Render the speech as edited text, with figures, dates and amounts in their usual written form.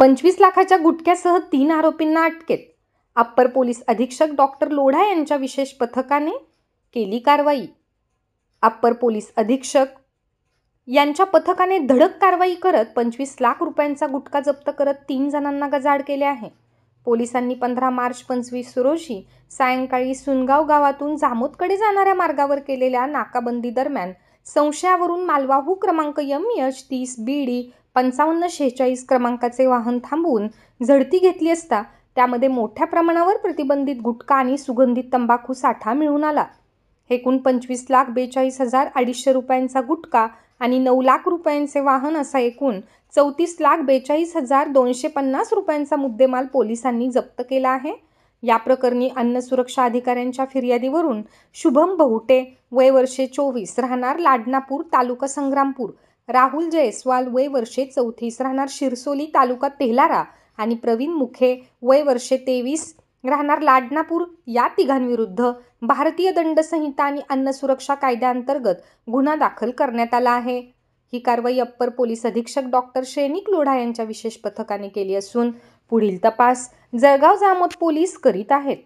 25 लाखाच्या गुटख्यासह 3 आरोपींना अटकेत. अप्पर पोलीस अधीक्षक डॉक्टर लोढा यांच्या विशेष पथकाने केली कारवाई. अप्पर पोलीस अधीक्षक यांच्या पथकाने धडक कारवाई करत 25 लाख रुपयांचा गुटखा जप्त करत 3 जणांना गजाआड केले आहे. पोलिसांनी 15 मार्च 25 रोजी सायंकाळी सुनगाव गावातून जामोदकडे जाणाऱ्या मार्गावर केलेल्या नाकाबंदी दरम्यान संशयावरून मालवाहू क्रमांक MH30 BD 5546 क्रमांकाचे वाहन थांबवून झडती घेतली असता त्यामध्ये मोठ्या प्रमाणावर प्रतिबंधित गुटखा आणि सुगंधित तंबाखू साठा मिळून आला. एकूण 25,42,250 रुपयांचा गुटखा आणि 9 लाख रुपयांचे वाहन असा एकूण 34,42,250 रुपयांचा मुद्देमाल पोलिसांनी जप्त केला आहे. या प्रकरणी अन्न सुरक्षा अधिकाऱ्यांच्या फिर्यादीवरून शुभम बहुटे वय वर्षे 24 राहणार लाडनापूर तालुका संग्रामपूर, राहुल जयस्वाल वय वर्षे 34 राहणार शिरसोली तालुका तेल्हारा आणि प्रवीण मुखे वय वर्षे 23 राहणार लाडनापूर या तिघांविरुद्ध भारतीय दंड संहिता आणि अन्न सुरक्षा कायद्याअंतर्गत गुन्हा दाखल करण्यात आला आहे. ही कारवाई अप्पर पोलीस अधीक्षक डॉक्टर सैनिक लोढा यांच्या विशेष पथकाने केली असून पुढील तपास जळगाव जामोद पोलीस करीत आहेत.